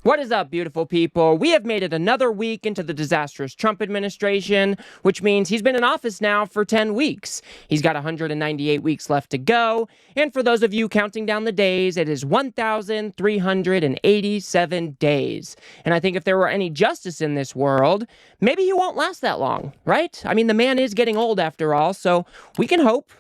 What is up, beautiful people? We have made it another week into the disastrous Trump administration, which means he's been in office now for 10 weeks. He's got 198 weeks left to go, and for those of you counting down the days, it is 1,387 days. And I think if there were any justice in this world, maybe he won't last that long, right? I mean, the man is getting old after all, so we can hope.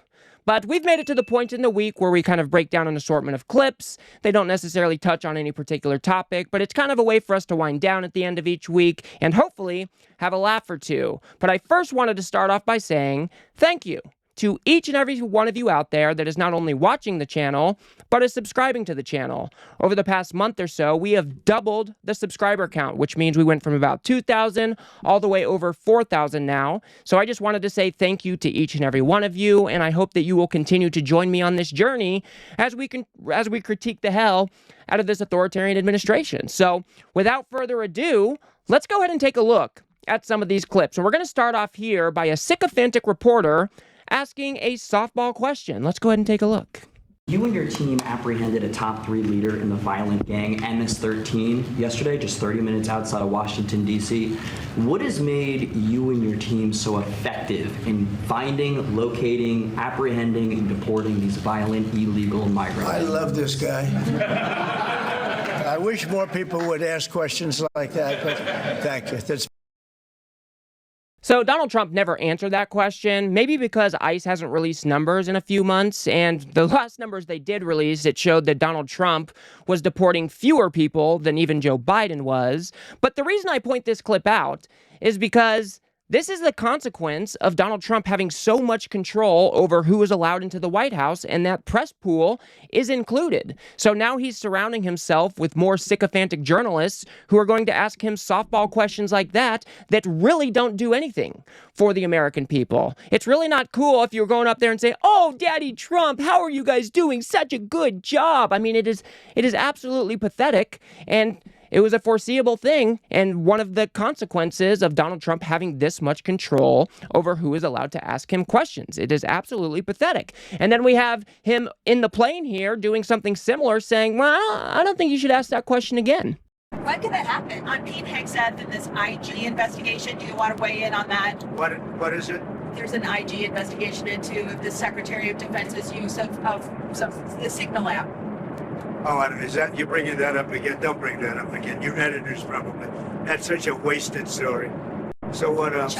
But we've made it to the point in the week where we kind of break down an assortment of clips. They don't necessarily touch on any particular topic, but it's kind of a way for us to wind down at the end of each week and hopefully have a laugh or two. But I first wanted to start off by saying thank you to each and every one of you out there that is not only watching the channel, but is subscribing to the channel. Over the past month or so, we have doubled the subscriber count, which means we went from about 2,000 all the way over 4,000 now. So I just wanted to say thank you to each and every one of you, and I hope that you will continue to join me on this journey as we critique the hell out of this authoritarian administration. So without further ado, let's go ahead and take a look at some of these clips. And we're going to start off here by a sycophantic reporter asking a softball question. Let's go ahead and take a look. You and your team apprehended a top 3 leader in the violent gang MS-13 yesterday, just 30 minutes outside of Washington, D.C. What has made you and your team so effective in finding, locating, apprehending, and deporting these violent, illegal migrants? I love this guy. I wish more people would ask questions like that, but thank you. So Donald Trump never answered that question, maybe because ICE hasn't released numbers in a few months, and the last numbers they did release, it showed that Donald Trump was deporting fewer people than even Joe Biden was. But the reason I point this clip out is because this is the consequence of Donald Trump having so much control over who is allowed into the White House, and that press pool is included. So now he's surrounding himself with more sycophantic journalists who are going to ask him softball questions like that really don't do anything for the American people. It's really not cool if you're going up there and say, "Oh, Daddy Trump, how are you guys doing? Such a good job." I mean, it is absolutely pathetic, and it was a foreseeable thing, and one of the consequences of Donald Trump having this much control over who is allowed to ask him questions. It is absolutely pathetic. And then we have him in the plane here doing something similar, saying, "Well, I don't think you should ask that question again." When could that happen? On Pete Hegseth in this IG investigation, do you want to weigh in on that? What is it? There's an IG investigation into the Secretary of Defense's use of the Signal app. Oh, is that, you're bringing that up again? Don't bring that up again. Your editors probably. That's such a wasted story. So what else?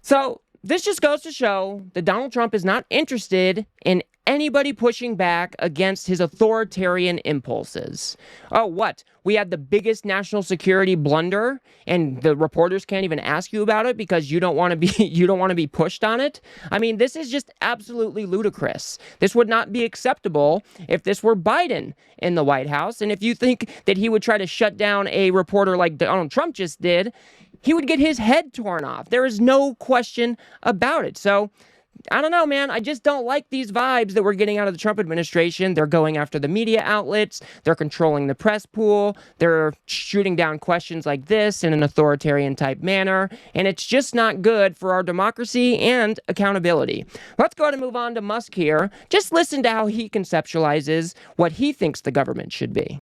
So this just goes to show that Donald Trump is not interested in anybody pushing back against his authoritarian impulses. Oh, what? We had the biggest national security blunder, and the reporters can't even ask you about it because you don't want to be pushed on it. I mean, this is just absolutely ludicrous. This would not be acceptable if this were Biden in the White House. And if you think that he would try to shut down a reporter like Donald Trump just did, he would get his head torn off. There is no question about it. So I don't know, man. I just don't like these vibes that we're getting out of the Trump administration. They're going after the media outlets. They're controlling the press pool. They're shooting down questions like this in an authoritarian type manner. And it's just not good for our democracy and accountability. Let's go ahead and move on to Musk here. Just listen to how he conceptualizes what he thinks the government should be.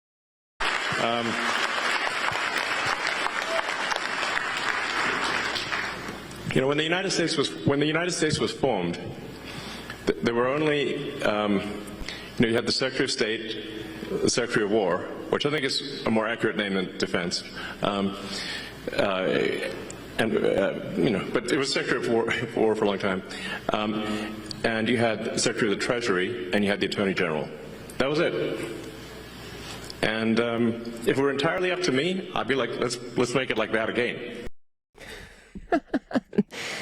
You know, when the United States was formed, there were only, you had the Secretary of State, the Secretary of War, which I think is a more accurate name than Defense, but it was Secretary of War for a long time, and you had the Secretary of the Treasury, and you had the Attorney General. That was it. And if it were entirely up to me, I'd be like, let's make it like that again.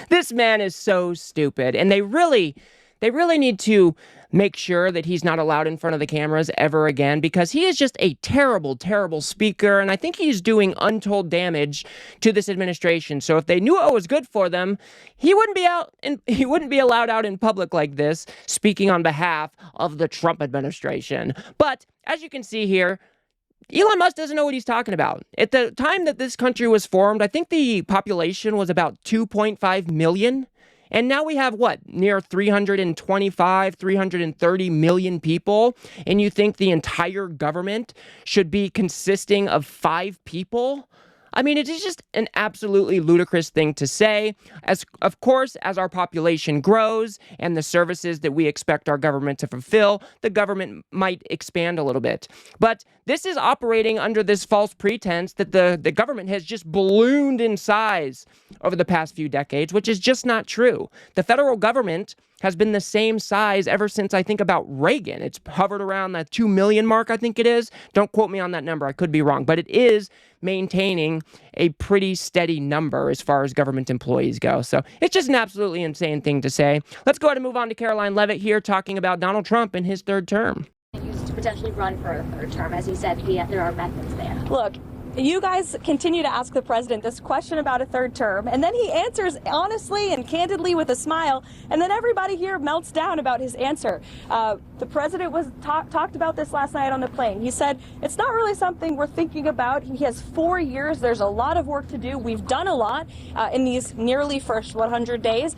This man is so stupid, and they really need to make sure that he's not allowed in front of the cameras ever again, because he is just a terrible, terrible speaker, and I think he's doing untold damage to this administration. So if they knew what was good for them, he wouldn't be allowed out in public like this, speaking on behalf of the Trump administration. But as you can see here, Elon Musk doesn't know what he's talking about. At the time that this country was formed, I think the population was about 2.5 million. And now we have what, near 325, 330 million people, and you think the entire government should be consisting of 5 people? I mean, it is just an absolutely ludicrous thing to say. Of course, as our population grows and the services that we expect our government to fulfill, the government might expand a little bit. But this is operating under this false pretense that the government has just ballooned in size over the past few decades, which is just not true. The federal government has been the same size ever since, I think, about Reagan. It's hovered around that 2 million mark, I think it is. Don't quote me on that number. I could be wrong. But it is maintaining a pretty steady number as far as government employees go. So it's just an absolutely insane thing to say. Let's go ahead and move on to Caroline Levitt here talking about Donald Trump and his third term. Used to potentially run for a third term. As he said, there are methods there. Look, you guys continue to ask the president this question about a third term, and then he answers honestly and candidly with a smile, and then everybody here melts down about his answer. The president was talked about this last night on the plane. He said, it's not really something we're thinking about. He has 4 years. There's a lot of work to do. We've done a lot in these nearly first 100 days.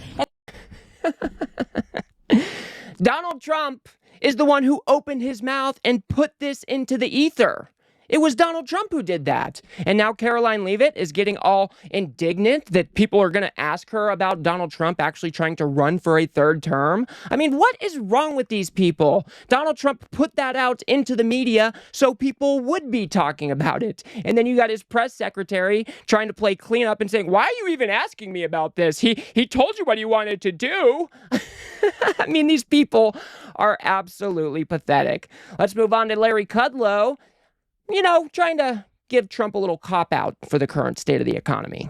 Donald Trump is the one who opened his mouth and put this into the ether. It was Donald Trump who did that. And now Caroline Leavitt is getting all indignant that people are going to ask her about Donald Trump actually trying to run for a third term. I mean, what is wrong with these people? Donald Trump put that out into the media so people would be talking about it. And then you got his press secretary trying to play cleanup and saying, why are you even asking me about this? He told you what he wanted to do. I mean, these people are absolutely pathetic. Let's move on to Larry Kudlow. Trying to give Trump a little cop-out for the current state of the economy.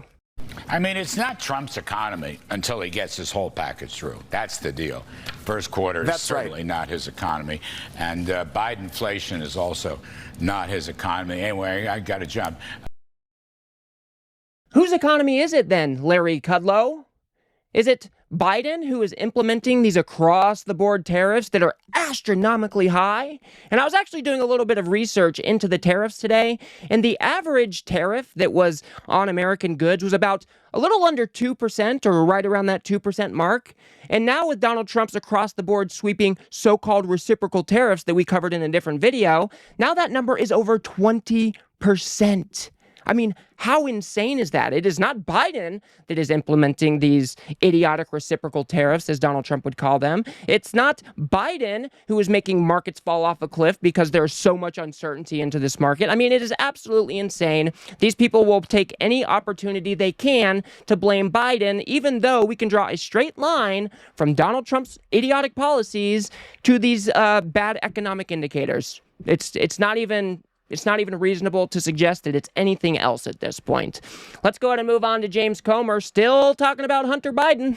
I mean, it's not Trump's economy until he gets his whole package through. That's the deal. First quarter is certainly not his economy. And Bidenflation is also not his economy. Anyway, I got a job. Whose economy is it then, Larry Kudlow? Is it Biden who is implementing these across-the-board tariffs that are astronomically high? And I was actually doing a little bit of research into the tariffs today, and the average tariff that was on American goods was about a little under 2%, or right around that 2% mark. And now with Donald Trump's across-the-board sweeping so-called reciprocal tariffs that we covered in a different video, now that number is over 20%. I mean, how insane is that? It is not Biden that is implementing these idiotic reciprocal tariffs, as Donald Trump would call them. It's not Biden who is making markets fall off a cliff because there's so much uncertainty into this market. I mean, it is absolutely insane. These people will take any opportunity they can to blame Biden, even though we can draw a straight line from Donald Trump's idiotic policies to these bad economic indicators. It's not even reasonable to suggest that it's anything else at this point. Let's go ahead and move on to James Comer, still talking about Hunter Biden.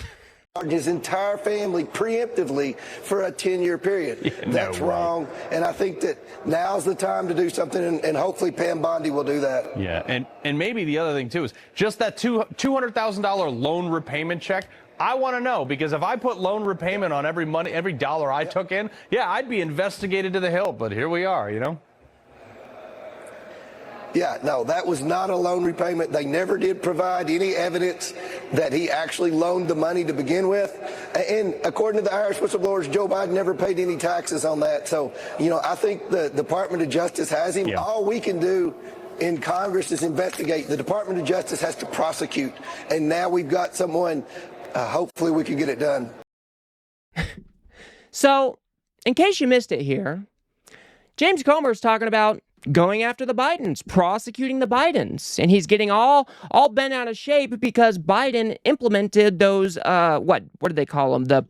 His entire family preemptively for a 10-year period. Yeah, That's wrong, and I think that now's the time to do something, and hopefully Pam Bondi will do that. Yeah, and maybe the other thing, too, is just that $200,000 loan repayment check. I want to know, because if I put loan repayment on every dollar I took in, yeah, I'd be investigated to the hilt, but here we are, Yeah, no, that was not a loan repayment. They never did provide any evidence that he actually loaned the money to begin with. And according to the Irish whistleblowers, Joe Biden never paid any taxes on that. So, I think the Department of Justice has him. Yeah. All we can do in Congress is investigate. The Department of Justice has to prosecute. And now we've got someone, hopefully we can get it done. So, in case you missed it here, James Comer is talking about going after the Bidens, prosecuting the Bidens. And he's getting all bent out of shape because Biden implemented those, what do they call them? The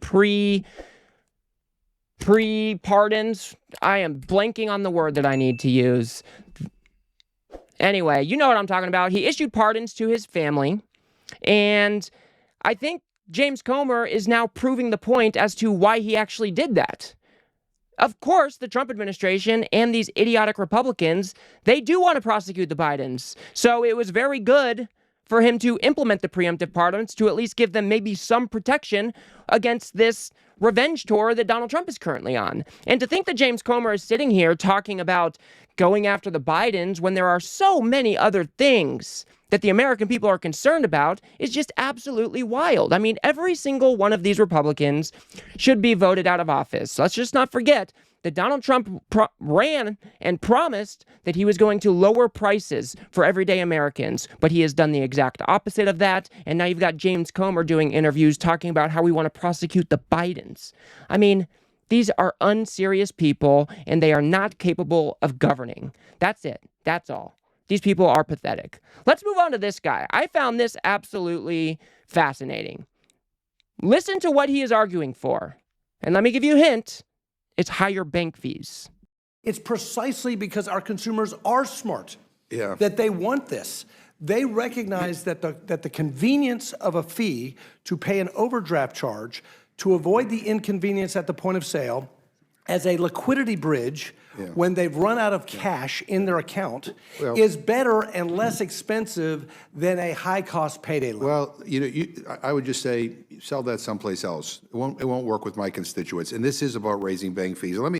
pre-pardons. I am blanking on the word that I need to use. Anyway, you know what I'm talking about. He issued pardons to his family. And I think James Comer is now proving the point as to why he actually did that. Of course, the Trump administration and these idiotic Republicans, they do want to prosecute the Bidens. So it was very good for him to implement the preemptive pardons to at least give them maybe some protection against this revenge tour that Donald Trump is currently on. And to think that James Comer is sitting here talking about going after the Bidens when there are so many other things that the American people are concerned about is just absolutely wild. I mean, every single one of these Republicans should be voted out of office. Let's just not forget that Donald Trump ran and promised that he was going to lower prices for everyday Americans, but he has done the exact opposite of that. And now you've got James Comer doing interviews talking about how we want to prosecute the Bidens. I mean, these are unserious people, and they are not capable of governing. That's it. That's all. These people are pathetic. Let's move on to this guy. I found this absolutely fascinating. Listen to what he is arguing for. And let me give you a hint. It's higher bank fees. It's precisely because our consumers are smart that they want this. They recognize that the convenience of a fee to pay an overdraft charge to avoid the inconvenience at the point of sale as a liquidity bridge when they've run out of cash in their account is better and less expensive than a high-cost payday loan. Well, I would just say sell that someplace else. It won't work with my constituents. And this is about raising bank fees. Let me.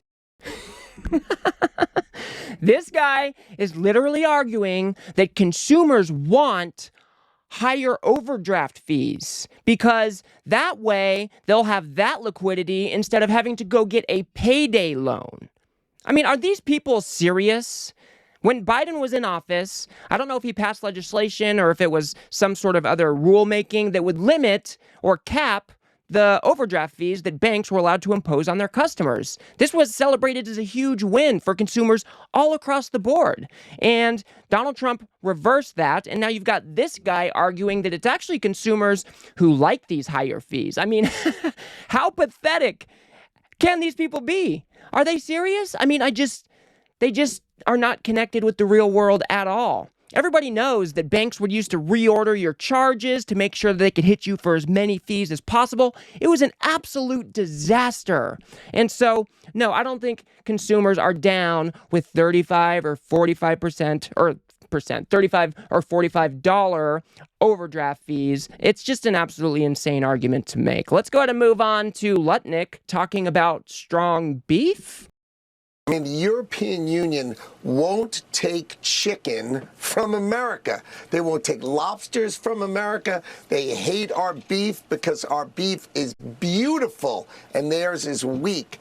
This guy is literally arguing that consumers want higher overdraft fees because that way they'll have that liquidity instead of having to go get a payday loan. I mean, are these people serious? When Biden was in office, I don't know if he passed legislation or if it was some sort of other rulemaking that would limit or cap the overdraft fees that banks were allowed to impose on their customers. This was celebrated as a huge win for consumers all across the board. And Donald Trump reversed that, and now you've got this guy arguing that it's actually consumers who like these higher fees. I mean, how pathetic can these people be? Are they serious? I mean, they just are not connected with the real world at all. Everybody knows that banks would use to reorder your charges to make sure that they could hit you for as many fees as possible. It was an absolute disaster. And so, no, I don't think consumers are down with 35 or 45% or $35 or $45 overdraft fees. It's just an absolutely insane argument to make. Let's go ahead and move on to Lutnick talking about strong beef. I mean, the European Union won't take chicken from America. They won't take lobsters from America. They hate our beef because our beef is beautiful and theirs is weak.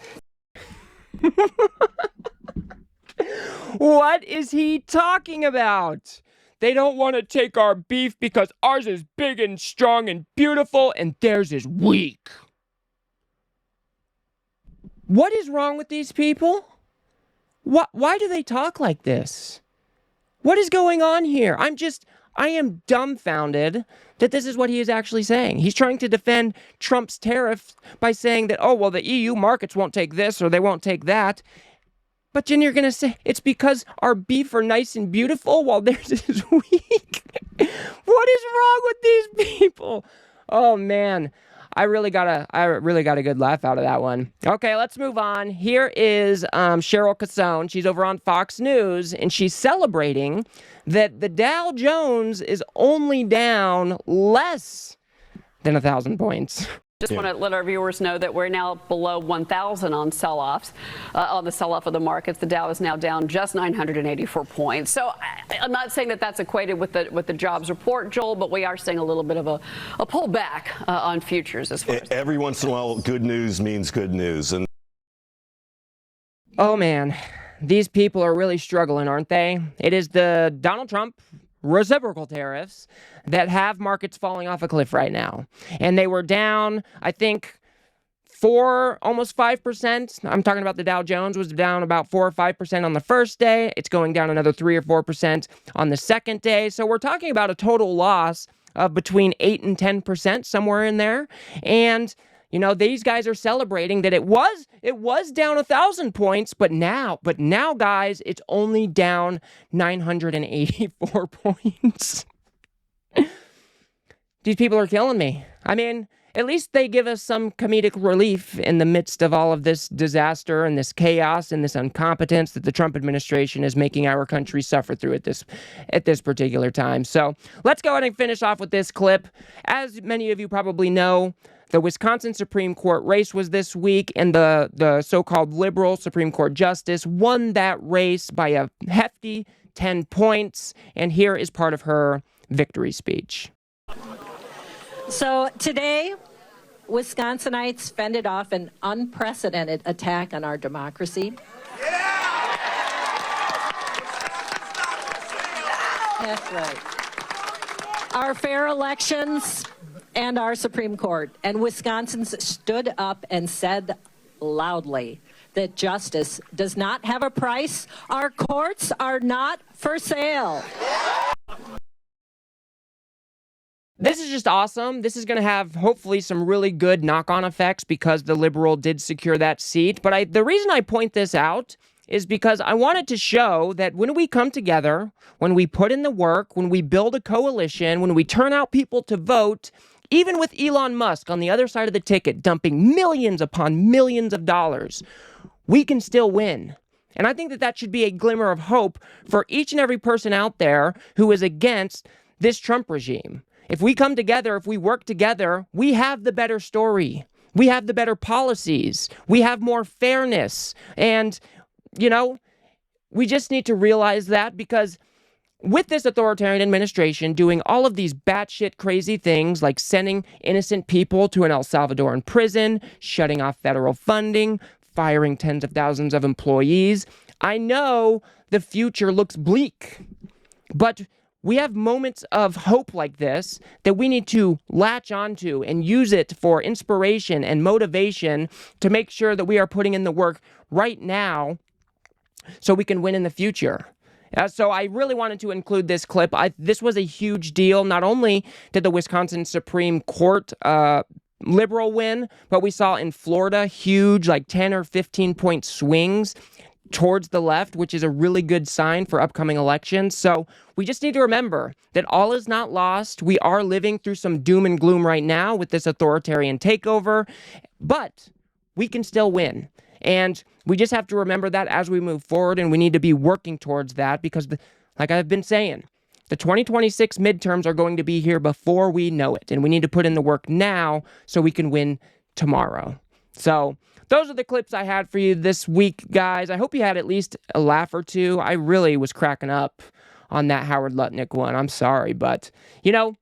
What is he talking about? They don't want to take our beef because ours is big and strong and beautiful and theirs is weak. What is wrong with these people? Why do they talk like this? What is going on here? I am dumbfounded that this is what he is actually saying. He's trying to defend Trump's tariffs by saying that, oh, well, the EU markets won't take this or they won't take that. But then you're going to say it's because our beef are nice and beautiful while theirs is weak. What is wrong with these people? Oh, man. I really got a good laugh out of that one. Okay, let's move on. Here is Cheryl Casone. She's over on Fox News, and she's celebrating that the Dow Jones is only down less than 1,000 points. Just want to let our viewers know that we're now below 1,000 on sell-offs, on the sell-off of the markets. The Dow is now down just 984 points. So I'm not saying that that's equated with the jobs report, Joel, but we are seeing a little bit of a pullback on futures as far as every once in a while, good news means good news. And oh man, these people are really struggling, aren't they? It is the Donald Trump reciprocal tariffs that have markets falling off a cliff right now. And they were down, I think, almost 5%. I'm talking about the Dow Jones was down about 4 or 5% on the first day. It's going down another 3 or 4% on the second day. So we're talking about a total loss of between 8 and 10%, somewhere in there. And these guys are celebrating that it was down 1,000 points, but now, guys, it's only down 984 points. These people are killing me. I mean, at least they give us some comedic relief in the midst of all of this disaster and this chaos and this incompetence that the Trump administration is making our country suffer through at this particular time. So let's go ahead and finish off with this clip. As many of you probably know, the Wisconsin Supreme Court race was this week, and the so-called liberal Supreme Court justice won that race by a hefty 10 points. And here is part of her victory speech. So today, Wisconsinites fended off an unprecedented attack on our democracy. That's right. Our fair elections and our Supreme Court. And Wisconsins stood up and said loudly that justice does not have a price. Our courts are not for sale. This is just awesome. This is going to have hopefully some really good knock-on effects because the liberal did secure that seat. But the reason I point this out is because I wanted to show that when we come together, when we put in the work, when we build a coalition, when we turn out people to vote, even with Elon Musk on the other side of the ticket dumping millions upon millions of dollars, we can still win. And I think that that should be a glimmer of hope for each and every person out there who is against this Trump regime. If we come together, if we work together, we have the better story. We have the better policies. We have more fairness. And, you know, we just need to realize that, because with this authoritarian administration doing all of these batshit crazy things like sending innocent people to an El Salvadoran prison, shutting off federal funding, firing tens of thousands of employees, I know the future looks bleak. But we have moments of hope like this that we need to latch onto and use it for inspiration and motivation to make sure that we are putting in the work right now so we can win in the future. So I really wanted to include this clip. This was a huge deal. Not only did the Wisconsin Supreme Court liberal win, but we saw in Florida huge, like 10 or 15 point swings towards the left, which is a really good sign for upcoming elections. So we just need to remember that all is not lost. We are living through some doom and gloom right now with this authoritarian takeover, but we can still win. And we just have to remember that as we move forward, and we need to be working towards that because, like I've been saying, the 2026 midterms are going to be here before we know it, and we need to put in the work now so we can win tomorrow. So those are the clips I had for you this week, guys. I hope you had at least a laugh or two. I really was cracking up on that Howard Lutnick one. I'm sorry, but, you know,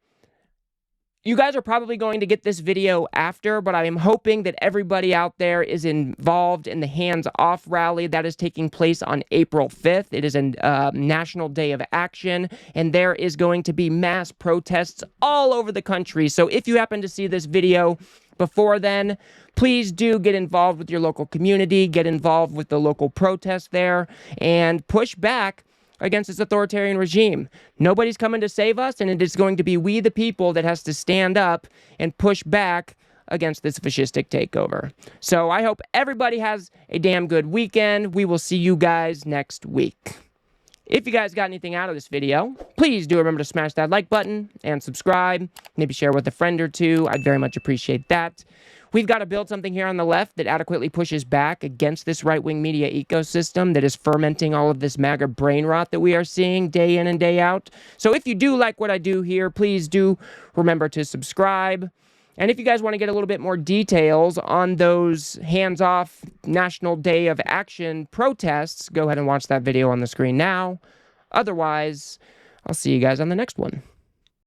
you guys are probably going to get this video after, but I am hoping that everybody out there is involved in the HandsOff rally that is taking place on April 5th. It is a national day of action, and there is going to be mass protests all over the country. So if you happen to see this video before then, please do get involved with your local community, get involved with the local protest there, and push back against this authoritarian regime. Nobody's coming to save us, and it is going to be we the people that has to stand up and push back against this fascistic takeover. So I hope everybody has a damn good weekend. We will see you guys next week. If you guys got anything out of this video, please do remember to smash that like button and subscribe. Maybe share with a friend or two. I'd very much appreciate that. We've got to build something here on the left that adequately pushes back against this right-wing media ecosystem that is fermenting all of this MAGA brain rot that we are seeing day in and day out. So if you do like what I do here, please do remember to subscribe. And if you guys want to get a little bit more details on those hands-off National Day of Action protests, go ahead and watch that video on the screen now. Otherwise, I'll see you guys on the next one.